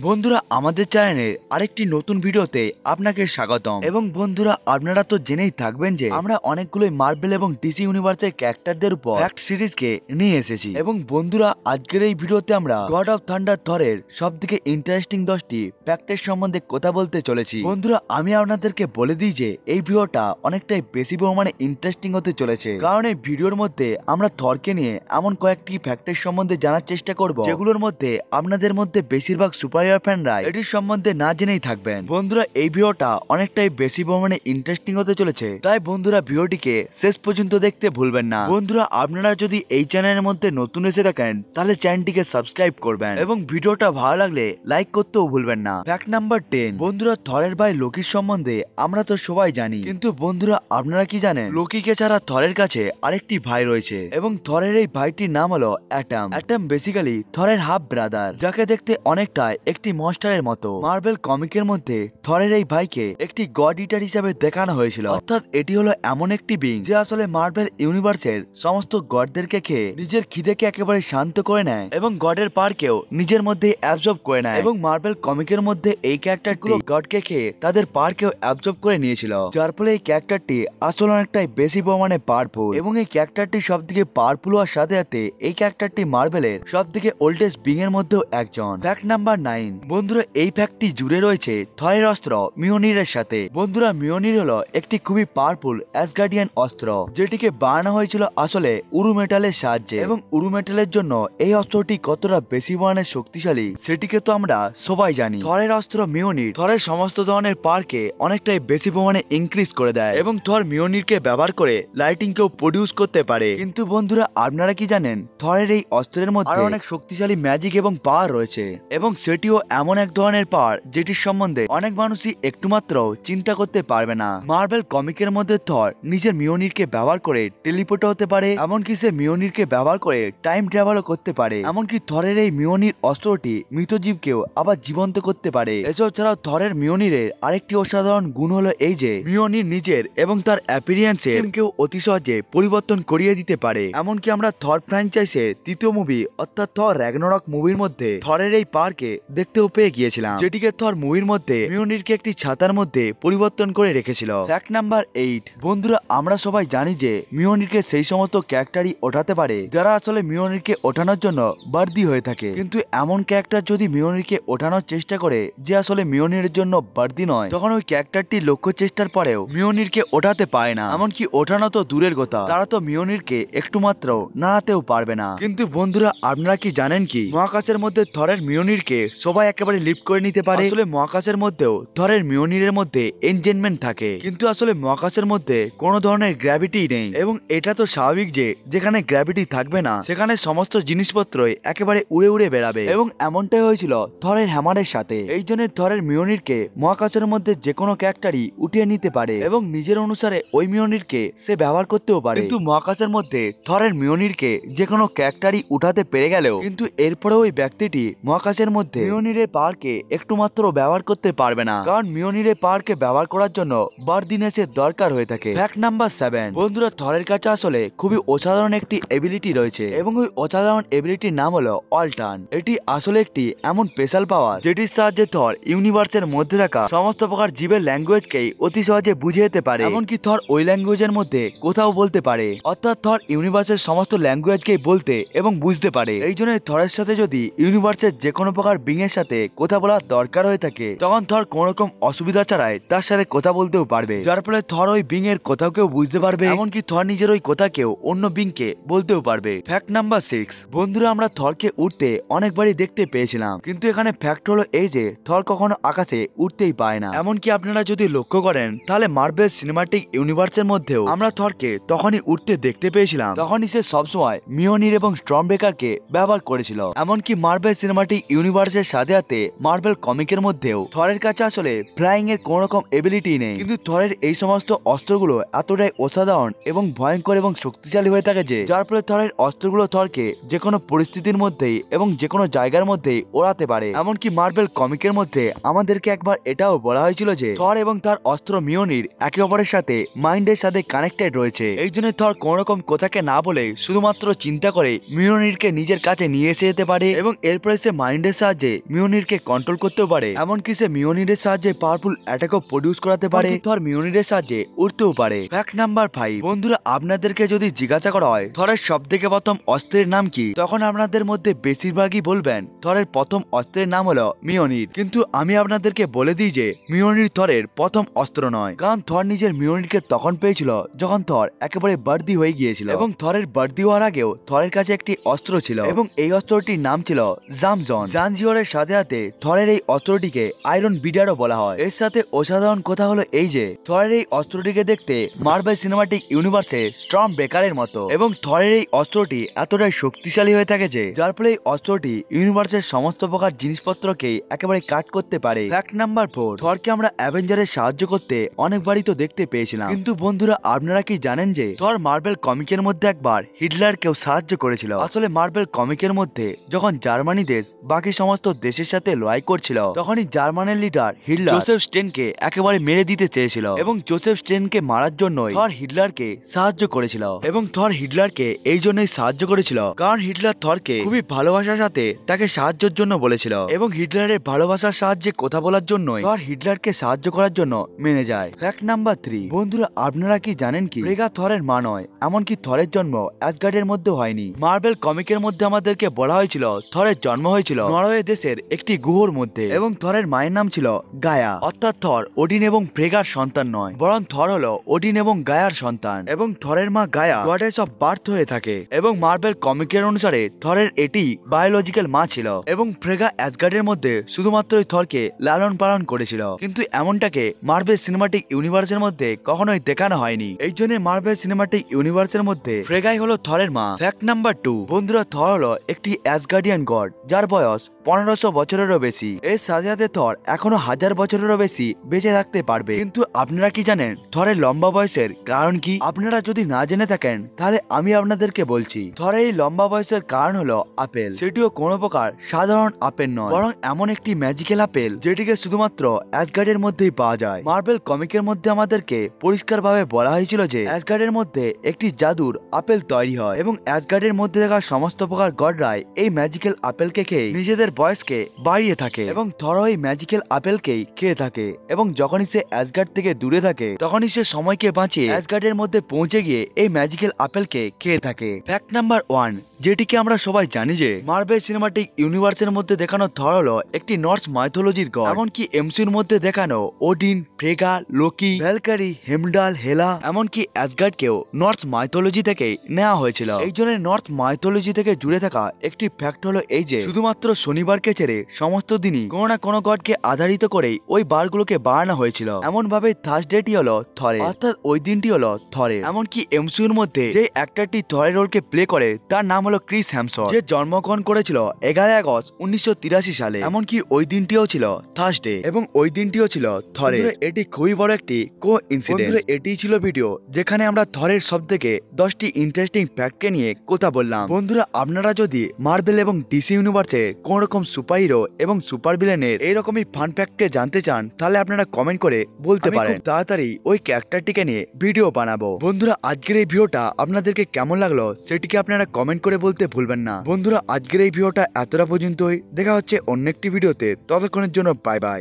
বন্ধুরা আমাদের চ্যানেলের আরেকটি নতুন ভিডিওতে আপনাকে স্বাগতম। এবং বন্ধুরা আপনারা তো জেনেই থাকবেন যে আমরা অনেকগুলোই মার্বেল এবং ডিসি ইউনিভার্সের ক্যারেক্টারদের উপর ফ্যাক্ট সিরিজকে নিয়ে এসেছি। এবং বন্ধুরা আজকের এই ভিডিওতে আমরা গড অফ থান্ডার থরের সবথেকে ইন্টারেস্টিং 10টি ফ্যাক্টের সম্বন্ধে কথা বলতে চলেছি। বন্ধুরা আমি আপনাদেরকে বলে দিই যে এই ভিডিওটা অনেকটাই বেশি পরিমাণে ইন্টারেস্টিং হতে চলেছে, কারণ এই ভিডিওর মধ্যে আমরা থরকে নিয়ে এমন কয়েকটি ফ্যাক্টের সম্বন্ধে জানার চেষ্টা করব যেগুলোর মধ্যে আপনাদের মধ্যে বেশিরভাগ সুপার ফ্যানরা এটির সম্বন্ধে না জেনেই থাকবেন। বন্ধুরা এই ভিডিওটা অনেকটাই বেশি পরিমাণে ইন্টারেস্টিং হতে চলেছে, তাই বন্ধুরা ভিডিওটিকে শেষ পর্যন্ত দেখতে ভুলবেন না। বন্ধুরা আপনারা যদি এই চ্যানেলের মধ্যে নতুন এসে থাকেন তাহলে চ্যানেলটিকে সাবস্ক্রাইব করবেন এবং ভিডিওটা ভালো লাগলে লাইক করতেও ভুলবেন না। ফ্যাক্ট নাম্বার 10, বন্ধুরা থরের ভাই লোকির সম্বন্ধে আমরা তো সবাই জানি, কিন্তু বন্ধুরা আপনারা কি জানেন লোকিকে ছাড়া থরের কাছে আরেকটি ভাই রয়েছে এবং থরের এই ভাইটির নাম হলো অ্যাটম। অ্যাটম বেসিক্যালি থরের হাফ ব্রাদার, যাকে দেখতে অনেকটা একটি মনস্টারের মতো। মার্বেল কমিকের মধ্যে থরের এই ভাইকে একটি গড ইটার হিসেবে দেখানো হয়েছিল, অর্থাৎ এটি হলো এমন একটি বিং যে আসলে মার্বেল ইউনিভার্সের সমস্ত গডদেরকে খেয়ে নিজের খিদেকে একেবারে শান্ত করে নেয় এবং গডের পারকেও নিজের মধ্যে অ্যাবজর্ব করে নেয়। এবং মার্বেল কমিকের মধ্যে এই ক্যারেক্টারগুলো গডকে খেয়ে তাদের পারকেও অ্যাবজর্ব করে নিয়েছিল, যার ফলে এই ক্যারেক্টারটি আসলে অনেকটাই বেশি পরিমাণে পাওয়ারফুল। এবং এই ক্যারেক্টারটি সব থেকে পাওয়ারফুল হওয়ার সাথে সাথে এই ক্যারেক্টারটি মার্বেলের সব থেকে ওল্ডেস্ট বিং এর মধ্যেও একজন। ফ্যাক্ট নাম্বার 9, বন্ধুরা এই ফ্যাক্টটি জুড়ে রয়েছে থরের অস্ত্র মিওনিরের সাথে। বন্ধুরা মিওনির হলো একটি খুবই পাওয়ারফুল অ্যাসগার্ডিয়ান অস্ত্র, যেটিকে বানানো হয়েছিল আসলে উরু মেটালের সাহায্যে। এবং উরু মেটালের জন্য এই অস্ত্রটি কতটা বেশি পরিমাণে শক্তিশালী সেটিকে তো আমরা সবাই জানি। থরের অস্ত্র মিওনির থরের সমস্ত ধরনের পাওয়ারকে অনেকটাই বেশি পরিমাণে ইনক্রিজ করে দেয় এবং থর মিওনিরকে ব্যবহার করে লাইটিংকেও প্রডিউস করতে পারে। কিন্তু বন্ধুরা আপনারা কি জানেন থরের এই অস্ত্রের মধ্যে আরো অনেক শক্তিশালী ম্যাজিক এবং পাওয়ার রয়েছে, এবং সেটিও এমন এক ধরনের পাওয়ার যেটির সম্বন্ধে অনেক মানুষই একটু মাত্র চিন্তা করতে পারবে না। মার্বেল কমিকের মধ্যে থর নিজের মিওনিরকে ব্যবহার করে টেলিপোর্ট হতে পারে, এমনকি সে মিওনিরকে ব্যবহার করে টাইম ট্রাভেলও করতে পারে। এমনকি থরের এই মিওনির অস্ত্রটি মৃতজীবকেও আবার জীবন্ত করতে পারে। এসব ছাড়াও থরের মিওনিরের আরেকটি অসাধারণ গুণ হলো এই যে মিওনির নিজের এবং তার অ্যাপিরিয়েন্সের কেউ অতি সহজে পরিবর্তন করিয়ে দিতে পারে। এমনকি আমরা থর ফ্র্যাঞ্চাইজের তৃতীয় মুভি অর্থাৎ থর র‍্যাগনারক মুভির মধ্যে থরের এই পাওয়ারকে দেখতেও পেয়ে গিয়েছিলাম, যেটিকে থর মুভির মধ্যে মিওনিরকে একটি ছাতার মধ্যে পরিবর্তন করে রেখেছিল। ফ্যাক্ট নাম্বার 8, বন্ধুরা আমরা সবাই জানি যে মিওনিরকে সেই সমস্ত ক্যারেক্টারই ওঠাতে পারে যারা আসলে মিওনিরকে ওঠানোর জন্য বার্দি হয়ে থাকে। কিন্তু এমন ক্যারেক্টার যদি মিওনিরকে ওঠানোর চেষ্টা করে যে আসলে মিওনিরের জন্য বার্দি নয়, তখন ওই ক্যারেক্টারটি লক্ষ্য চেষ্টার পরেও মিওনিরকে ওঠাতে পারে না। এমনকি ওঠানো তো দূরের কথা, তারা তো মিওনিরকে একটু মাত্র নাড়াতেও পারবে না। কিন্তু বন্ধুরা আপনারা কি জানেন কি মহাকাশের মধ্যে থরের মিওনিরকে সবাই একেবারে লিফট করে নিতে পারে। আসলে মহাকাশের মধ্যেও থরের মিওনিরের মধ্যে এনজেনমেন্ট থাকে, কিন্তু আসলে মহাকাশের মধ্যে কোনো ধরনের গ্র্যাভিটি নেই। এবং এটা তো স্বাভাবিক যে যেখানে গ্র্যাভিটি থাকবে না সেখানে সমস্ত জিনিসপত্রই একেবারে উড়ে উড়ে বেড়াবে। এবং এমনটাই হয়েছিল থরের হ্যামারের সাথে। এই জন্য থরের মিওনিরকে মহাকাশের মধ্যে যে কোনো ক্যারেক্টারই উঠিয়ে নিতে পারে এবং নিজের অনুসারে ওই মিওনিরকে সে ব্যবহার করতেও পারে। কিন্তু মহাকাশের মধ্যে থরের মিওনিরকে যে কোনো ক্যারেক্টারই উঠাতে পেরে গেলেও কিন্তু এরপরে ওই ব্যক্তিটি মহাকাশের মধ্যে মিওনিরের পাওয়ারকে একটু মাত্র ব্যবহার করতে পারবে না, কারণ মিওনিরের পাওয়ারকে ব্যবহার করার জন্য বার্দিনেসের দরকার হয়ে থাকে। ফ্যাক্ট নাম্বার 7, বন্ধুরা থরের কাছে আসলে খুবই অসাধারণ একটি এবিলিটি রয়েছে এবং ওই অসাধারণ এবিলিটির নাম হলো অল্টার্ন। এটি আসলে একটি এমন স্পেশাল পাওয়ার যেটির সাহায্যে থর ইউনিভার্সের মধ্যে থাকা সমস্ত প্রকার জীবের ল্যাঙ্গুয়েজকেই অতি সহজে বুঝে যেতে পারে। এমনকি থর ওই ল্যাঙ্গুয়েজের মধ্যে কোথাও বলতে পারে, অর্থাৎ থর ইউনিভার্সের সমস্ত ল্যাঙ্গুয়েজকেই বলতে এবং বুঝতে পারে। এই জন্য থরের সাথে যদি ইউনিভার্সের যে কোনো প্রকার বিং এর সাথে কথা বলার দরকার হয়ে থাকে তখন থর কোন রকম অসুবিধা ছাড়াই তার সাথে কথা বলতেও পারবে, যার ফলে থর ওই বিং এর কথাও কেউ বুঝতে পারবে, এমনকি থর নিজের ওই কথা কেউ অন্য বিং কে বলতেও পারবে। ফ্যাক্ট নাম্বার 6, বন্ধুরা আমরা থরকে উঠতে অনেকবারই দেখতে পেয়েছিলাম, কিন্তু এখানে ফ্যাক্ট হলো এই যে থর কখনো আকাশে উঠতেই পায় না। এমনকি আপনারা যদি লক্ষ্য করেন তাহলে মার্বেল সিনেমাটিক ইউনিভার্সের মধ্যেও আমরা থরকে তখনই উঠতে দেখতে পেয়েছিলাম তখনই সে সবসময় মিওনির এবং স্টর্ম ব্রেকারকে ব্যবহার করেছিল। এমনকি মার্বেল সিনেমাটিক ইউনিভার্সের সাথে সাথে মার্বেল কমিকের মধ্যেও থরের কাছে আসলে ফ্লাইং এর কোন রকম এবিলিটি নেই, কিন্তু থরের এই সমস্ত অস্ত্রগুলো এতটাই অসাধারণ এবং ভয়ঙ্কর এবং শক্তিশালী হয়ে থাকে যে যার ফলে থরের অস্ত্রগুলো থরকে যে কোনো পরিস্থিতির মধ্যেই এবং যে কোনো জায়গার মধ্যেই ওড়াতে পারে। এমনকি মার্বেল কমিকের মধ্যে আমাদেরকে একবার এটাও বলা হয়েছিল যে থর এবং তার অস্ত্র মিওনির একে অপরের সাথে মাইন্ডের সাথে কানেক্টেড রয়েছে। এই জন্য থর কোন রকম কথাকে না বলে শুধুমাত্র চিন্তা করে মিওনিরকে নিজের কাছে নিয়ে এসে যেতে পারে এবং এরপরে সে মাইন্ডের সাহায্যে মিওনিরকে কন্ট্রোল করতেও পারে, এমনকি সে মিওনিরের সাহায্যে পাওয়ারফুল অ্যাটাকও প্রডিউস করাতে পারে, থর মিওনিরের সাহায্যে উড়তেও পারে। ফ্যাক্ট নাম্বার 5, বন্ধুরা আপনাদেরকে যদি জিজ্ঞাসা করা হয় থরের সবথেকে প্রথম অস্ত্রের নাম কি, তখন আপনাদের মধ্যে বেশিরভাগই বলবেন থরের প্রথম অস্ত্রের নাম হলো মিওনির। কিন্তু আমি আপনাদেরকে বলে দিই যে মিওনির থরের প্রথম অস্ত্র নয়, কারণ থর নিজের মিওনিরকে তখন পেয়েছিল যখন থর একেবারে বার্দি হয়ে গিয়েছিল, এবং থরের বার্দি হওয়ার আগেও থরের কাছে একটি অস্ত্র ছিল এবং এই অস্ত্রটির নাম ছিল জামজন। জানজিওরের সাথে সাথে থরের এই অস্ত্রটিকে আয়রন বিডারও বলা হয়। এর সাথে অসাধারণ কথা হলো এই যে থরের এই অস্ত্রটিকে দেখতে মার্বেল সিনেমাটিক ইউনিভার্সে স্টর্ম ব্রেকারের মতো, এবং থরের এই অস্ত্রটি এতটাই শক্তিশালী হয়ে থাকে যে যার ফলে এই অস্ত্রটি ইউনিভার্সের সমস্ত প্রকার জিনিসপত্রকে একেবারে কাট করতে পারে। ফ্যাক্ট নাম্বার 4, থরকে আমরা অ্যাভেঞ্জারের সাহায্য করতে অনেকবারই তো দেখতে পেয়েছিলাম, কিন্তু বন্ধুরা আপনারা কি জানেন যে থর মার্বেল কমিকের মধ্যে একবার হিটলারকেও সাহায্য করেছিল। আসলে মার্বেল কমিকের মধ্যে যখন জার্মানি দেশ বাকি সমস্ত দেশের সাথে লড়াই করছিল, তখনই জার্মানের লিডার হিটলার জোসেফ স্টেনকে একেবারে মেরে দিতে চেয়েছিল, এবং জোসেফ স্টেনকে মারার জন্য থর হিটলারকে সাহায্য করেছিল। এবং থর হিটলারকে এই জন্যই সাহায্য করেছিল কারণ হিটলার থরকে খুবই ভালোবাসার সাথে তাকে সাহায্যের জন্য বলেছিল, এবং হিটলারের ভালোবাসার সাহায্যে কথা বলার জন্যই থর হিটলারকে সাহায্য করার জন্য মেনে যায়। ফ্যাক্ট নাম্বার 3, বন্ধুরা আপনারা কি জানেন কি ফ্রেগা থরের মা নয়, এমনকি থরের জন্ম অ্যাসগার্ডের মধ্যে হয়নি। মার্বেল কমিকের মধ্যে আমাদেরকে বলা হয়েছিল থরের জন্ম হয়েছিল নরওয়ে দেশের একটি গুহার মধ্যে, এবং থরের মায়ের নাম ছিল গায়া। অর্থাৎ থর ওডিন এবং ফ্রেগার সন্তান নয়, বরং থর হলো ওডিন এবং গায়ার সন্তান, এবং থরের মা গায়া গডেস অফ বার্থ হয়ে থাকে, এবং মার্বেল কমিকের অনুসারে থরের এটি বায়োলজিক্যাল মা ছিল, এবং ফ্রেগা অ্যাসগার্ডের মধ্যে শুধুমাত্রই থরকে লালন পালন করেছিল, কিন্তু এমনটাকে মার্বেল সিনেমাটিক ইউনিভার্সের মধ্যে কখনোই দেখানো হয়নি। এই জন্য মার্বেল সিনেমাটিক ইউনিভার্সের মধ্যে ফ্রেগাই হলো থরের মা। ফ্যাক্ট নাম্বার 2, বন্ধুরা থর হলো একটি অ্যাসগার্ডিয়ান গড যার বয়স 1500 বছরেরও বেশি। এর সাথে সাথে থর এখনো 1000 বছরেরও বেশি বেঁচে থাকতে পারবে। কিন্তু আপনারা কি জানেন থরের লম্বা বয়সের কারণ কি? আপনারা যদি না জেনে থাকেন তাহলে আমি আপনাদেরকে বলছি। থরের এই লম্বা বয়সের কারণ হলো আপেল। সেটিও কোনো প্রকার সাধারণ আপেল নয়, বরং এমন একটি ম্যাজিক্যাল আপেল যেটিকে শুধুমাত্র অ্যাসগার্ডের মধ্যেই পাওয়া যায়। মার্বেল কমিকের মধ্যে আমাদেরকে পরিষ্কারভাবে বলা হয়েছিল যে অ্যাসগার্ডের মধ্যে একটি জাদুর আপেল তৈরি হয়, এবং অ্যাসগার্ডের মধ্যে থাকা সমস্ত প্রকার গডরাই এই ম্যাজিক্যাল আপেলকে খেয়ে নিজেদের বয়সকে বাড়িয়ে থাকে, এবং থর এই ম্যাজিক্যাল আপেলকেই খেয়ে থাকে, এবং যখনই সে অ্যাসগার্ড থেকে দূরে থাকে তখনই সে সময়কে বাঁচিয়ে অ্যাসগার্ডের মধ্যে পৌঁছে গিয়ে এই ম্যাজিক্যাল আপেলকে খেয়ে থাকে। ফ্যাক্ট নাম্বার 1, যেটিকে আমরা সবাই জানি যে মার্বেল সিনেমাটিক ইউনিভার্সের মধ্যে দেখানো থর হলো একটি নর্স মাইথোলজির গড, এমনকি এমসিউর মধ্যে দেখানো ওডিন, ফ্রেগা, লোকি, ভ্যালকারি, হেমডাল, হেলা, এমনকি অ্যাসগার্ডকেও নর্স মাইথোলজি থেকে নেওয়া হয়েছিল। এই জন্য নর্স মাইথোলজি থেকে জুড়ে থাকা একটি ফ্যাক্ট হলো এই যে শুধুমাত্র শনিবারকে ছেড়ে সমস্ত দিনই কোনো না কোনো গডকে আধারিত করেই ওই বারগুলোকে বাড়ানো হয়েছিল। এমন ভাবে থার্সডেটি হলো থরের, অর্থাৎ ওই দিনটি হলো থরের। এমনকি এমসিউর মধ্যে যে অ্যাক্টরটি থরের রোলকে প্লে করে তার নাম হলো ক্রিস হ্যামসওয়ার্থ, যে জন্মগ্রহণ করেছিল 11 আগস্ট 1983 সালে। এমনকি ওই দিনটিও ছিল থার্সডে, এবং ওই দিনটিও ছিল থরের। এটি খুবই বড় একটি কোইন্সিডেন্স। এটি ছিল ভিডিও যেখানে আমরা থরের সবথেকে 10টি ইন্টারেস্টিং ফ্যাক্টকে নিয়ে কথা বললাম। বন্ধুরা আপনারা যদি মার্বেল এবং ডিসি ইউনিভার্সে কোন রকম সুপার হিরো এবং সুপার ভিলেনের এইরকমই ফান ফ্যাক্টকে জানতে চান তাহলে আপনারা কমেন্ট করে বলতে পারেন। তাড়াতাড়ি ওই ক্যারেক্টারটিকে নিয়ে ভিডিও বানাবো। বন্ধুরা আজকের এই ভিডিওটা আপনাদেরকে কেমন লাগলো সেটিকে আপনারা কমেন্ট করে বলতে ভুলবেন না। বন্ধুরা আজকের এই ভিডিওটা এতটা পর্যন্তই, দেখা হচ্ছে অন্য একটি ভিডিওতে। ততক্ষণের জন্য বাই বাই।